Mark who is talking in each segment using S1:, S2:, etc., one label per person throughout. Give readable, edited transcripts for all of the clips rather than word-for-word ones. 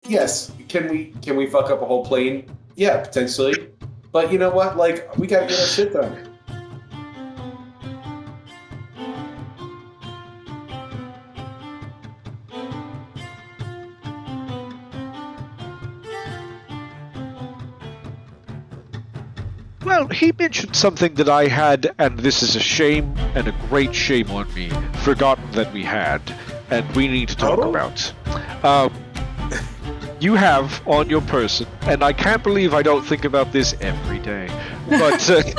S1: yes, can we fuck up a whole plane? Yeah, potentially. But you know what? Like, we gotta get our shit done.
S2: Well, he mentioned something that I had, and this is a shame and a great shame on me, forgotten that we had, and we need to talk about. You have on your person, and I can't believe I don't think about this every day, but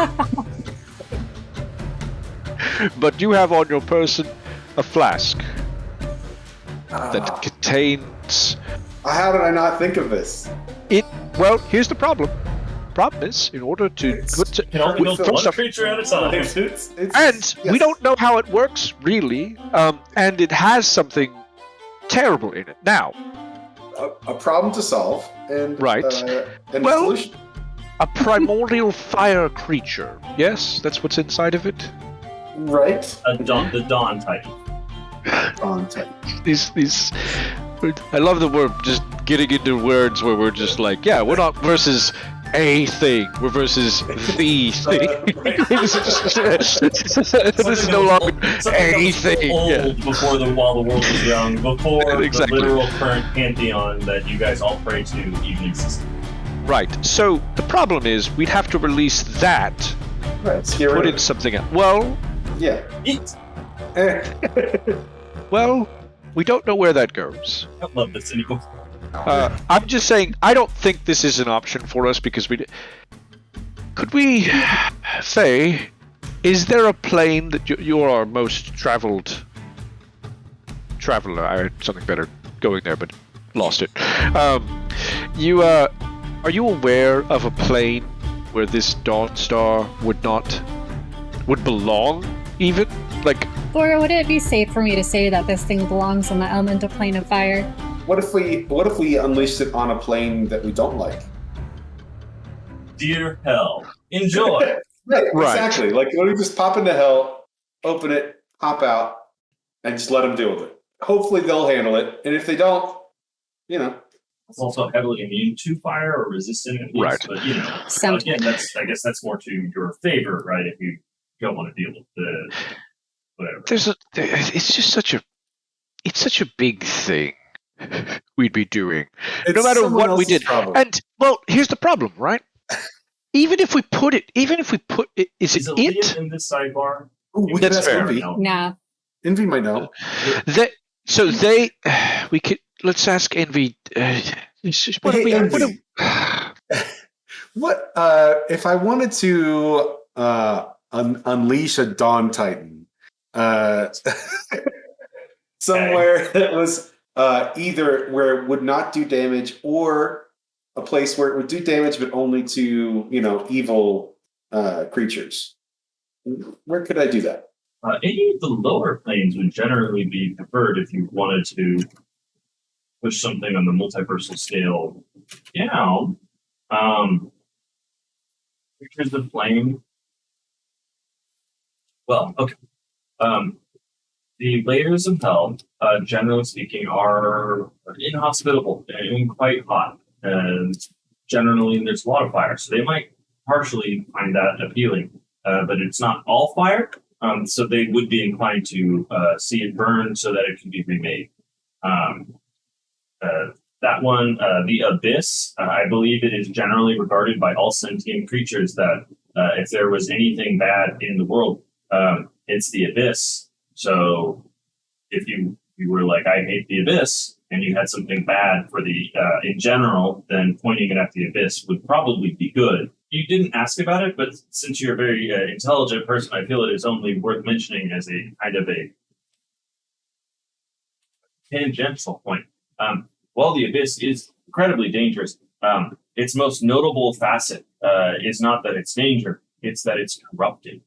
S2: but you have on your person a flask that contains.
S1: How did I not think of this?
S2: Well, here's the problem. Problem is, in order to
S3: You can only build one creature at a time.
S1: Yes.
S2: we don't know how it works really, and it has something terrible in it. Now,
S1: a problem to solve, and
S2: right,
S1: and
S2: well,
S1: a solution.
S2: A primordial fire creature. Yes, that's what's inside of it.
S1: Right.
S3: The Dawn type.
S1: Dawn type.
S2: These. I love that we're just getting into words where we're just like, yeah, we're not versus a thing, we're versus the thing. This is no longer a thing.
S3: Old while the world was young, before
S2: exactly.
S3: The literal current pantheon that you guys all pray to even existed.
S2: Right. So the problem is we'd have to release that.
S1: Right.
S2: Put in something else. Well.
S1: Yeah.
S3: Eat.
S2: Well, we don't know where that goes.
S3: I don't love this anymore.
S2: I'm just saying, I don't think this is an option for us because could we say, is there a plane that you're our most traveled traveler? I had something better going there, but lost it. Are you aware of a plane where this Dawn Star would belong, even? Like,
S4: or would it be safe for me to say that this thing belongs on the elemental plane of fire?
S1: What if we unleashed it on a plane that we don't like?
S3: Dear hell. Enjoy.
S1: Right, exactly. Like, what if we just pop into hell, open it, hop out, and just let them deal with it? Hopefully they'll handle it, and if they don't,
S3: It's also heavily immune to fire or resistant at least,
S2: right.
S3: But again, I guess that's more to your favor, right? If you don't want to deal with the whatever.
S2: It's just such a big thing we'd be doing,
S1: it's
S2: no matter what we did.
S1: Problem.
S2: And well, here's the problem, right? Even if we put it, is it
S3: Liam in this sidebar?
S1: Ooh,
S2: that's fair.
S1: Envy.
S4: Nah.
S1: Envy might know.
S2: We could let's ask Envy.
S1: What if I wanted to unleash a Dawn Titan somewhere that was either where it would not do damage or a place where it would do damage but only to evil creatures? Where could I do that?
S3: Any of the lower planes would generally be preferred if you wanted to push something on the multiversal scale down. Creatures of flame. Well, okay. The layers of hell, generally speaking, are inhospitable and quite hot. And generally, there's a lot of fire. So they might partially find that appealing. But it's not all fire. So they would be inclined to see it burn so that it can be remade. That one, the Abyss, I believe it is generally regarded by all sentient creatures that if there was anything bad in the world, it's the Abyss. So if you were like, I hate the Abyss, and you had something bad for the in general, then pointing it at the Abyss would probably be good. You didn't ask about it, but since you're a very intelligent person, I feel it is only worth mentioning as a kind of a tangential point. While the Abyss is incredibly dangerous, its most notable facet is not that it's danger, it's that it's corrupted.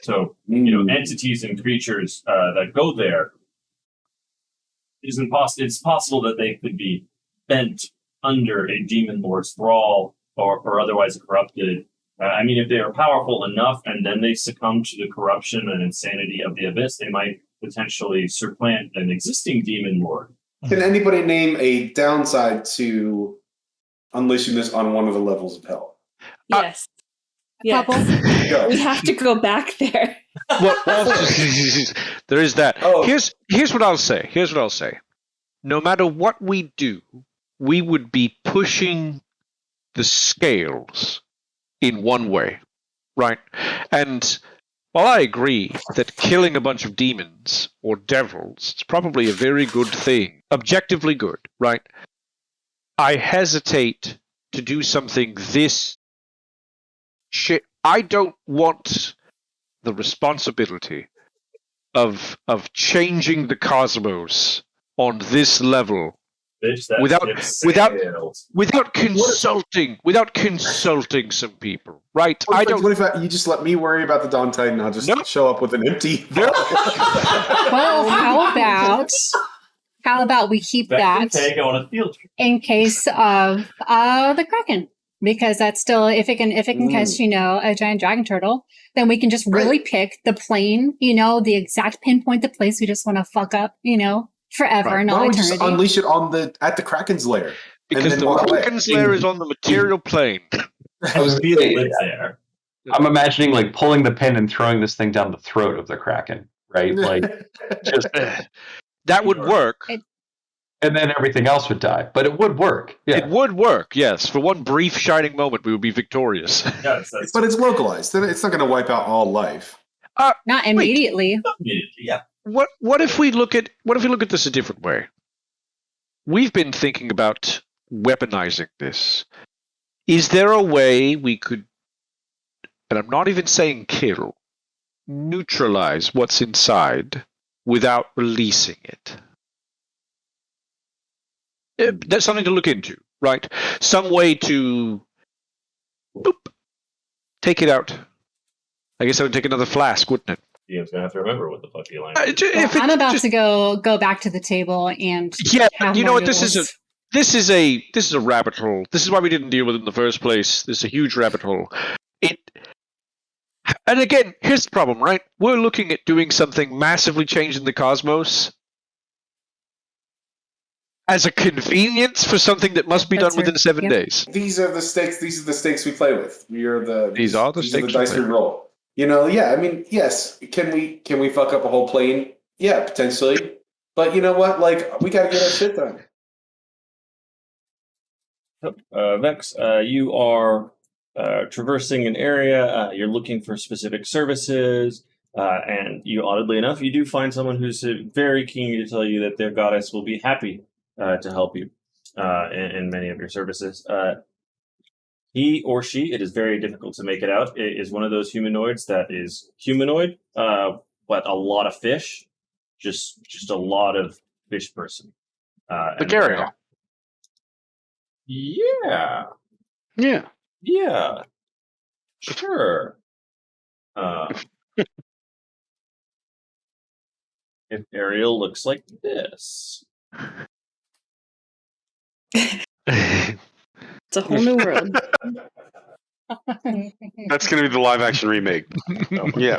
S3: So, entities and creatures that go there, it's possible that they could be bent under a demon lord's thrall or otherwise corrupted. If they are powerful enough and then they succumb to the corruption and insanity of the Abyss, they might potentially supplant an existing demon lord.
S1: Can anybody name a downside to unleashing this on one of the levels of hell?
S5: Yes. Yes.
S4: Couple.
S1: Go.
S5: We have to go back there.
S2: Well, there is that.
S1: Oh.
S2: Here's what I'll say. Here's what I'll say. No matter what we do, we would be pushing the scales in one way, right? And while I agree that killing a bunch of demons or devils is probably a very good thing, objectively good, right? I hesitate to do something this shit. I don't want the responsibility of changing the cosmos on this level
S3: Bitch, that's
S2: without consulting some people, right?
S1: What if you just let me worry about the Dawn Titan? I'll just show up with an empty.
S4: Well, how about we keep that
S3: Take on a field trip.
S4: in case of the kraken, because that's still if it can catch a giant dragon turtle, then we can just really pick the plane, the exact pinpoint the place we just want to fuck up, forever and all
S1: Why don't we
S4: eternity.
S1: just unleash it at the kraken's lair?
S2: Because the kraken's lair is on the material plane.
S3: I was live there.
S6: I'm imagining like pulling the pin and throwing this thing down the throat of the kraken, right? Like just
S2: that would work.
S6: And then everything else would die. But it would work. Yeah.
S2: It would work, yes. For one brief shining moment, we would be victorious.
S3: Yes,
S1: but it's localized. It's not going to wipe out all life.
S4: Not immediately.
S3: Yeah.
S2: What if we look at this a different way? We've been thinking about weaponizing this. Is there a way we could, and I'm not even saying kill, neutralize what's inside without releasing it? That's something to look into, right? Some way to take it out. I guess I would take another flask, wouldn't it?
S3: DM's gonna have to remember what the fuck you line.
S4: I'm about to go back to the table and have
S2: you know
S4: more
S2: what? This is a rabbit hole. This is why we didn't deal with it in the first place. This is a huge rabbit hole. And again, here's the problem, right? We're looking at doing something massively changing the cosmos as a convenience for something that must be done within 7 days.
S1: These are the stakes. These are the stakes we play with.
S2: These are the stakes.
S1: Dice we roll. Yeah. I mean, yes. Can we fuck up a whole plane? Yeah, potentially. But you know what? Like, we got to get our shit done.
S7: Vex, you are traversing an area. You're looking for specific services. And you, oddly enough, you do find someone who's very keen to tell you that their goddess will be happy to help you in many of your services. He or she, it is very difficult to make it out, it is one of those humanoids that is humanoid, but a lot of fish. Just a lot of fish person.
S2: The Gariel.
S7: Yeah.
S2: Yeah.
S7: Yeah. Sure. If Ariel looks like this.
S5: It's a whole new world.
S8: That's going to be the live action remake. Yeah.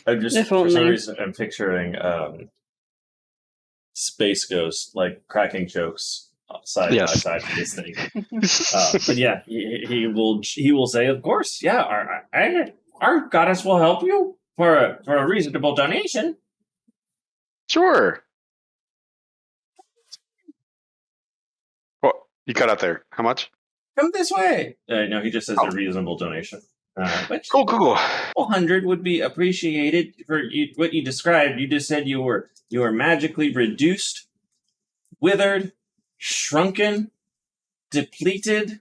S7: I'm just,
S5: If
S7: for some
S5: only.
S7: reason, I'm picturing Space Ghost, like cracking jokes side by side with this thing. But yeah, he will say, of course, yeah, our goddess will help you for a reasonable donation.
S8: Sure. Well, you cut out there. How much?
S7: Come this way. No, he just says a reasonable donation. Which
S8: Cool.
S7: 100 would be appreciated for what you described. You just said you were magically reduced, withered, shrunken, depleted,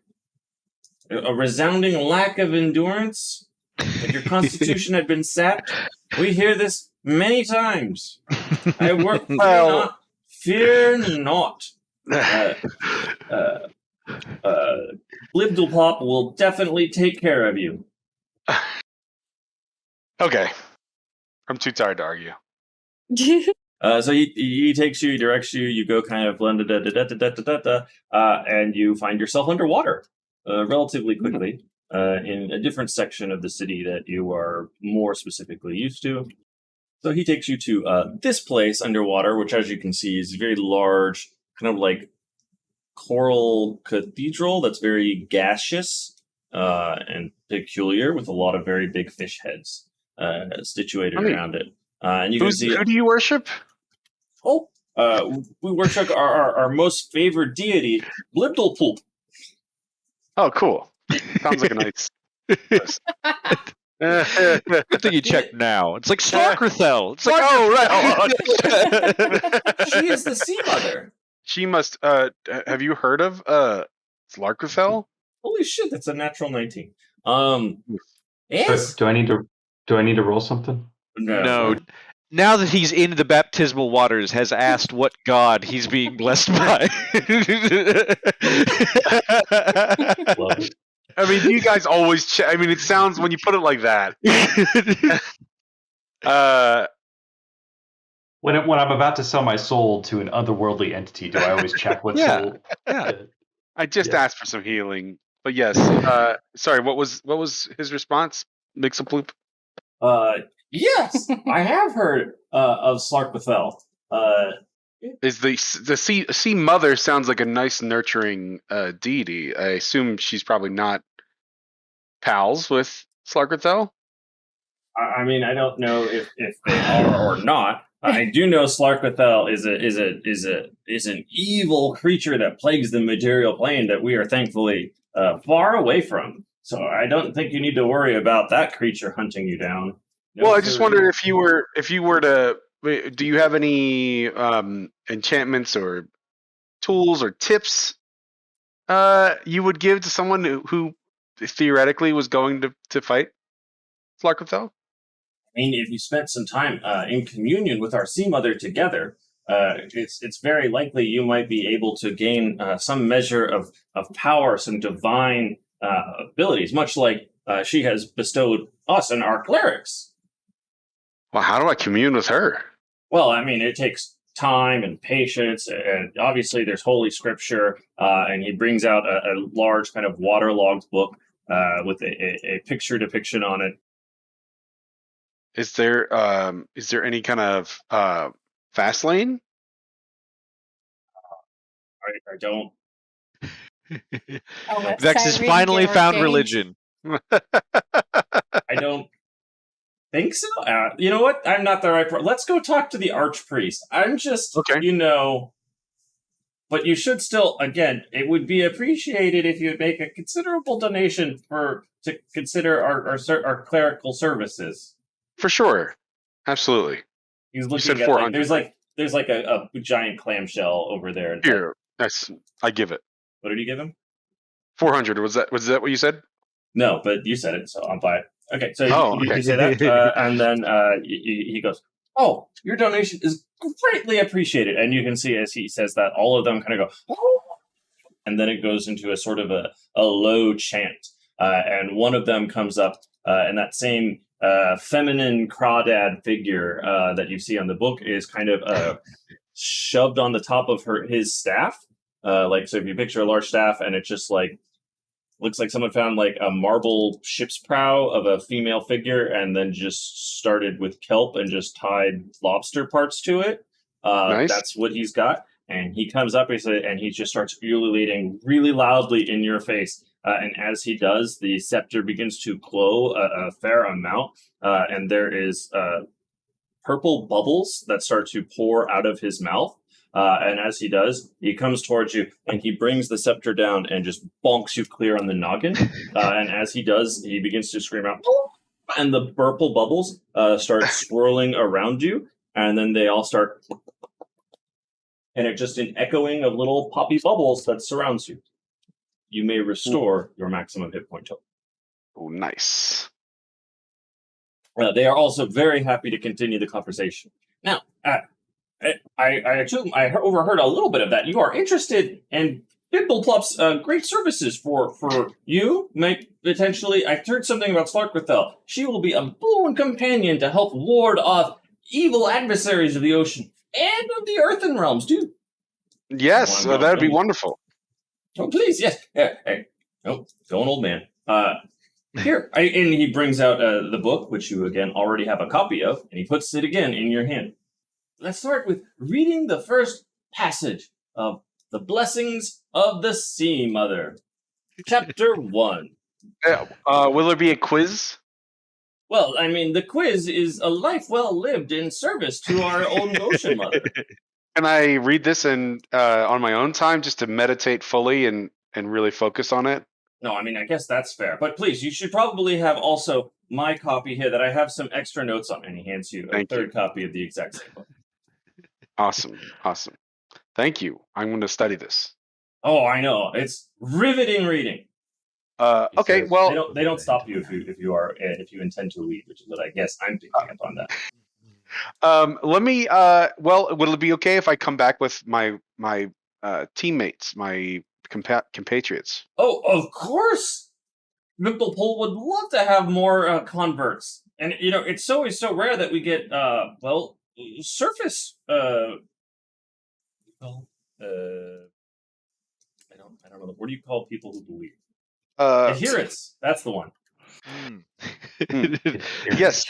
S7: a resounding lack of endurance, that your constitution had been sapped. We hear this many times. I work. Fear not. Blibdlepop will definitely take care of you.
S8: Okay. I'm too tired to argue.
S7: So he takes you, he directs you, you go kind of and you find yourself underwater relatively quickly in a different section of the city that you are more specifically used to. So he takes you to this place underwater, which, as you can see, is a very large, kind of like coral cathedral that's very gaseous and peculiar, with a lot of very big fish heads situated around it. And you can see
S8: who do you worship?
S7: we worship our most favored deity, Blibdlepoop.
S8: Oh, cool. Sounds like a nice.
S2: Good thing you checked now. It's like Slarkrithel. It's like, oh, right.
S7: She is the sea mother.
S8: She must. Have you heard of Slarkrithel?
S7: Holy shit, that's a natural 19.
S6: So, do I need to roll something?
S2: No. Now that he's in the baptismal waters, has asked what god he's being blessed by.
S7: Love it.
S8: I mean, you guys always. I mean, it sounds when you put it like that.
S6: When I'm about to sell my soul to an otherworldly entity, do I always check what soul?
S2: Yeah.
S8: I just asked for some healing, but yes. Sorry, what was his response? Mixaploop.
S7: Yes, I have heard of Slarkbethel.
S8: Is the sea mother sounds like a nice nurturing deity? I assume she's probably not pals with Slarkrithel.
S7: I mean, I don't know if they are or not. I do know Slarkbethel is an evil creature that plagues the material plane that we are thankfully far away from. So I don't think you need to worry about that creature hunting you down. No,
S8: Well, I just
S7: sir.
S8: wondered if you were to. Do you have any enchantments or tools or tips you would give to someone who theoretically was going to fight Slarkrithel?
S7: I mean, if you spent some time in communion with our Sea Mother together, it's very likely you might be able to gain some measure of power, some divine abilities, much like she has bestowed us and our clerics.
S8: Well, how do I commune with her?
S7: Well, I mean, it takes time and patience, and obviously there's Holy Scripture, and he brings out a large kind of waterlogged book with a picture depiction on it.
S8: Is there any kind of fast lane?
S7: I don't.
S2: Vex has finally found religion.
S7: I don't think so. You know what? I'm not the right person. Let's go talk to the archpriest. I'm just,
S8: Okay.
S7: but you should still, again, it would be appreciated if you would make a considerable donation to consider our clerical services.
S8: For sure, absolutely.
S7: He's looking
S8: said
S7: at
S8: 400.
S7: there's like a giant clamshell over there. And
S8: Here, I give it
S7: what did you give him?
S8: 400. Was that what you said?
S7: No, but you said it, so I'll buy it. Okay, so
S8: Okay.
S7: you say that, and then he goes, "Oh, your donation is greatly appreciated." And you can see as he says that, all of them kind of go, "Oh," and then it goes into a sort of a low chant, and one of them comes up, and that same feminine crawdad figure that you see on the book is kind of shoved on the top of his staff. Like, so if you picture a large staff and it just like looks like someone found like a marble ship's prow of a female figure and then just started with kelp and just tied lobster parts to it.
S8: Nice.
S7: That's what he's got. And he comes up and he just starts ululating really loudly in your face. And as he does, the scepter begins to glow a fair amount. And there is purple bubbles that start to pour out of his mouth. And as he does, he comes towards you and he brings the scepter down and just bonks you clear on the noggin. And as he does, he begins to scream out, and the purple bubbles start swirling around you. And then they all start, and it's just an echoing of little poppy bubbles that surrounds you. You may restore your maximum hit point total.
S8: Oh, nice.
S7: They are also very happy to continue the conversation. Now, I overheard a little bit of that. You are interested in Bimbleplup's great services for you. Might potentially, I heard something about Slarkrithel. She will be a boon companion to help ward off evil adversaries of the ocean and of the earthen realms, too.
S8: Yes, that would be wonderful.
S7: Oh, please, yes. Hey. Oh, going old man.
S3: Here, and he brings out the book, which you again already have a copy of, and he puts it again in your hand. Let's start with reading the first passage of The Blessings of the Sea Mother, Chapter 1.
S8: Will there be a quiz?
S3: Well, I mean, the quiz is a life well lived in service to our own Ocean Mother.
S8: Can I read this on my own time just to meditate fully and really focus on it?
S3: No, I mean, I guess that's fair. But please, you should probably have also my copy here that I have some extra notes on. And he hands you a third copy of the exact same book.
S8: Awesome. Thank you. I'm going to study this.
S3: Oh, I know. It's riveting reading.
S8: Okay,
S3: Says,
S8: well,
S3: they don't stop you if you intend to leave, which is what I guess I'm picking up on that.
S8: let me. Well, would it be okay if I come back with my teammates, my compatriots?
S3: Oh, of course. Ripplepole would love to have more converts, and it's always so rare that we get surface. I don't know. What do you call people who believe? Adherence. That's the one.
S8: Yes.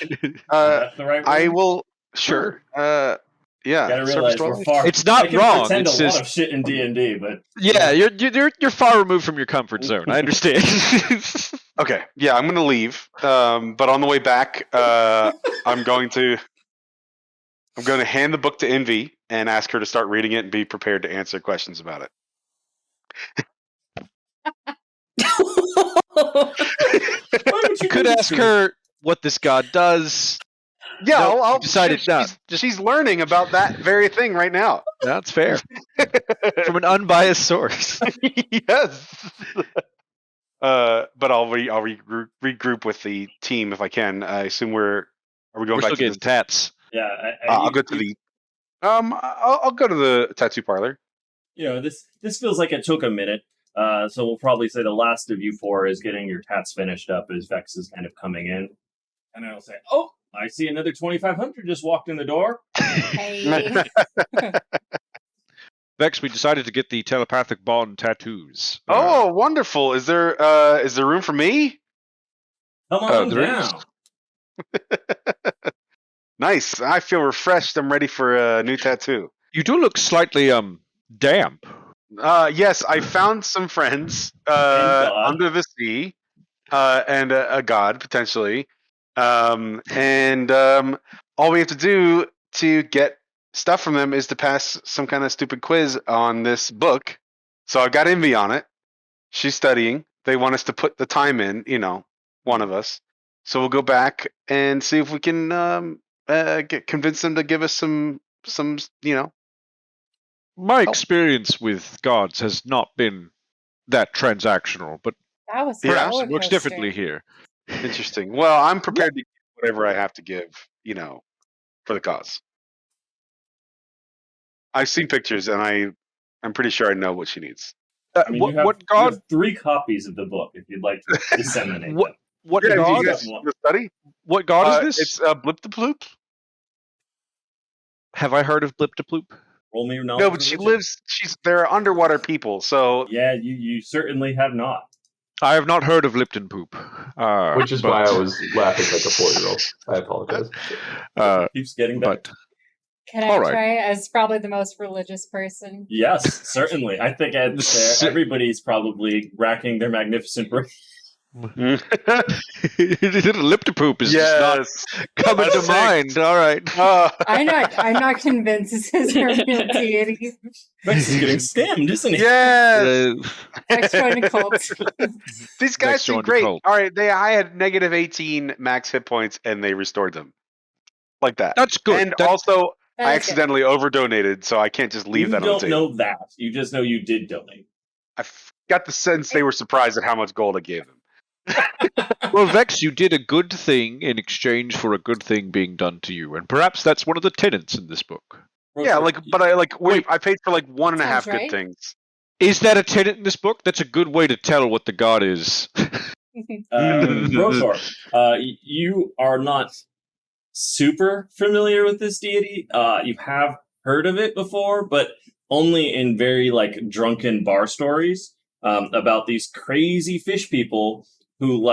S3: That's the right word?
S8: I will. Sure. Yeah.
S3: You gotta realize we're far.
S2: It's not
S3: I can
S2: wrong.
S3: Pretend
S2: It's
S3: a
S2: just
S3: lot of shit in D&D, but
S2: yeah, you're far removed from your comfort zone. I understand.
S8: Okay. Yeah, I'm gonna leave. But on the way back, I'm going to hand the book to Envy and ask her to start reading it and be prepared to answer questions about it.
S2: You could ask her what this god does.
S8: Yeah,
S2: No,
S8: I'll
S2: decided not.
S8: She's learning about that very thing right now.
S2: That's fair. From an unbiased source.
S8: Yes. But I'll regroup with the team if I can. I assume are we going
S2: We're
S8: back
S2: still
S8: to
S2: getting
S8: the
S2: tats.
S3: yeah,
S8: I'll go to the I'll go to the tattoo parlor.
S3: This feels like it took a minute. So we'll probably say the last of you four is getting your tats finished up as Vex is kind of coming in. And I'll say, oh, I see another 2,500 just walked in the door.
S4: Hey.
S2: Vex, we decided to get the telepathic bond tattoos.
S8: Oh, wonderful! Is there room for me?
S3: Come on
S2: there
S3: down.
S8: Nice. I feel refreshed. I'm ready for a new tattoo.
S2: You do look slightly damp.
S8: Yes, I found some friends under the sea, and a god potentially. And all we have to do to get stuff from them is to pass some kind of stupid quiz on this book. So I've got Envy on it. She's studying. They want us to put the time in, one of us. So we'll go back and see if we can convince them to give us some.
S2: My experience with gods has not been that transactional, but
S4: That was a
S2: perhaps
S4: roller
S2: it works
S4: coaster.
S2: differently here.
S8: Interesting. Well, I'm prepared to give whatever I have to give, for the cause. I've seen pictures, and I'm pretty sure I know what she needs.
S3: I mean, you
S2: what
S3: have
S2: god?
S3: 3 copies of the book if you'd like to disseminate them.
S2: What
S8: Yeah,
S2: god?
S8: did you guys study?
S2: What god is this?
S8: It's Blip the Ploop.
S2: Have I heard of Blip de Ploop?
S3: Roll me your knowledge.
S8: No, but she lives. They're underwater people, so
S3: Yeah, you certainly have not.
S2: I have not heard of Lipton Poop.
S6: Which is why I was laughing like a 4-year-old. I apologize.
S3: Keeps getting better.
S2: But
S4: Can I
S2: All right.
S4: try as probably the most religious person?
S3: Yes, certainly. I think everybody's probably racking their magnificent brain.
S2: Lip to Poop is just not coming to mind. All right.
S4: I'm not convinced this is her real deity.
S3: Vex is getting scammed, isn't he?
S8: Yes.
S4: Vex joined a cult.
S8: These guys
S2: Vex
S8: seem
S2: joined the
S8: great.
S2: cult.
S8: All right, I had negative 18 max hit points, and they restored them like that.
S2: That's good.
S8: And
S2: That-
S8: also,
S4: That
S8: I
S4: is
S8: accidentally over donated, so I can't just leave
S3: You
S8: that on the
S3: don't
S8: table.
S3: know that. You just know you did donate.
S8: I got the sense they were surprised at how much gold I gave them.
S2: Well, Vex, you did a good thing in exchange for a good thing being done to you, and perhaps that's one of the tenets in this book.
S8: Yeah, I paid for 1.5
S4: Sounds
S8: good
S4: right.
S8: things.
S2: Is that a tenet in this book? That's a good way to tell what the god is.
S3: Rotor, you are not super familiar with this deity. You have heard of it before, but only in very drunken bar stories about these crazy fish people who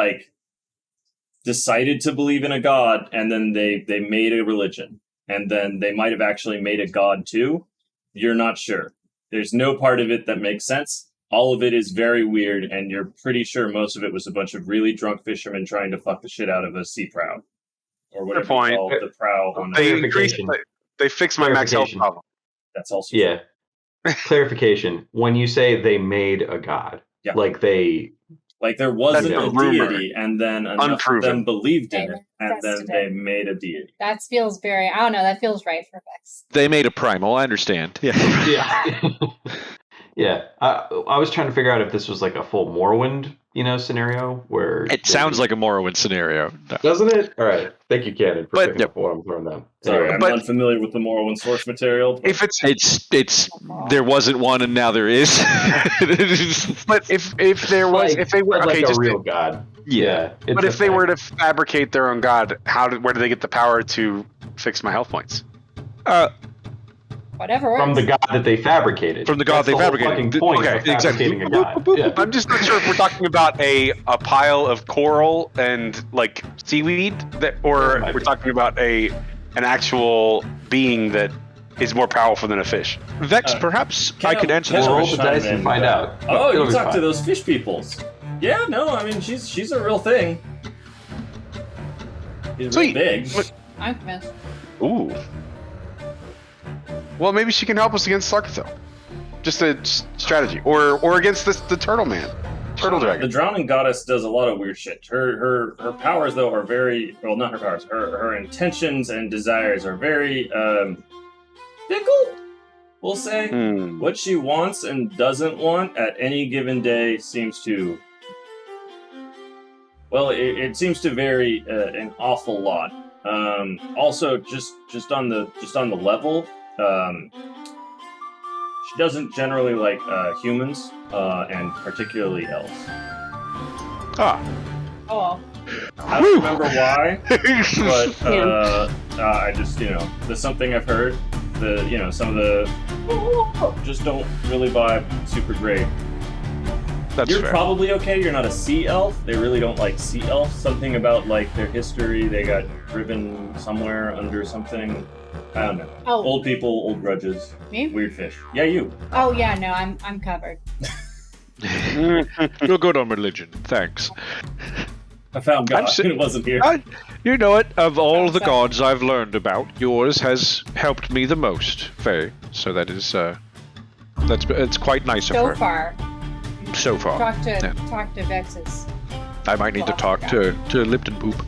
S3: decided to believe in a god, and then they made a religion, and then they might have actually made a god too. You're not sure. There's no part of it that makes sense. All of it is very weird, and you're pretty sure most of it was a bunch of really drunk fishermen trying to fuck the shit out of a sea prow. Or whatever
S8: point.
S3: you call the prow on
S8: They
S3: a...
S8: increased. They fixed my max health
S6: Clarification.
S8: problem.
S3: That's also
S6: Yeah. Clarification. When you say they made a god,
S3: Yeah.
S6: like they
S3: like there wasn't
S8: That's
S3: a
S8: a rumor.
S3: deity, and then enough of
S8: Unproven.
S3: them believed in
S4: They
S3: it, and then
S4: manifested
S3: they
S4: it.
S3: made a deity.
S4: That feels very, I don't know, that feels right for Vex.
S2: They made a primal. I understand. Yeah.
S6: yeah. yeah. I was trying to figure out if this was like a full Morrowind, scenario where
S2: It sounds like a Morrowind scenario. No.
S6: doesn't it? All right. Thank you, Cannon, for
S2: But-
S6: picking up what I'm throwing down.
S3: Sorry,
S6: Anyway.
S3: I'm
S8: But-
S3: unfamiliar with the Morrowind source material. But
S8: If it's
S2: It's there wasn't one and now there is.
S8: but if there was
S6: Like-
S8: if they were
S6: but like
S8: okay
S6: a
S8: just
S6: real god.
S2: Yeah.
S6: It's
S8: but
S6: a
S8: if they
S6: thing.
S8: were to fabricate their own god, where do they get the power to fix my health points?
S4: Whatever works.
S6: From the god that they fabricated.
S2: From the god
S6: That's
S2: they
S6: the whole
S2: fabricated.
S6: fucking point
S2: Okay,
S6: of fabricating a god. Yeah.
S8: I'm just not sure if we're talking about a pile of coral and like seaweed, or
S6: Might
S8: we're
S6: be.
S8: talking about an actual being that is more powerful than a fish.
S2: Vex, perhaps I could answer this
S6: We'll roll
S2: question.
S6: the dice and find out.
S3: Oh,
S6: It'll
S3: you
S6: be
S3: talked to
S6: fine.
S3: those fish peoples. Yeah, no, I mean she's a real thing. She's
S8: Sweet.
S3: real big.
S8: But-
S4: I'm convinced.
S8: Ooh. Well, maybe she can help us against Sarkathel. Just a strategy, or against the turtle man, turtle
S3: The
S8: dragon.
S3: drowning goddess does a lot of weird shit. Her powers though are very not her powers. Her intentions and desires are very fickle. We'll say
S8: Hmm.
S3: what she wants and doesn't want at any given day seems to. Well, it seems to vary an awful lot. Also, just on the level, she doesn't generally like humans, and particularly elves.
S8: Ah.
S4: Oh,
S3: I don't remember why, but I just there's something I've heard. Some of the just don't really vibe super great.
S2: That's
S3: You're
S2: fair.
S3: probably okay. You're not a sea elf. They really don't like sea elves. Something about like their history. They got driven somewhere under something. I don't know.
S4: oh,
S3: Old people, old grudges,
S4: me?
S3: weird fish. Yeah, you.
S4: Oh yeah, no, I'm covered.
S2: You're good on religion. Thanks.
S3: I found God.
S2: I'm si-
S3: It wasn't here.
S2: You know it. Of all the
S4: Sorry.
S2: gods I've learned about, yours has helped me the most, Faye. So that is it's quite nice of
S4: So
S2: her.
S4: far,
S2: So far.
S4: talk to
S2: Yeah.
S4: Vex's.
S2: I might need to talk to Lipton Poop.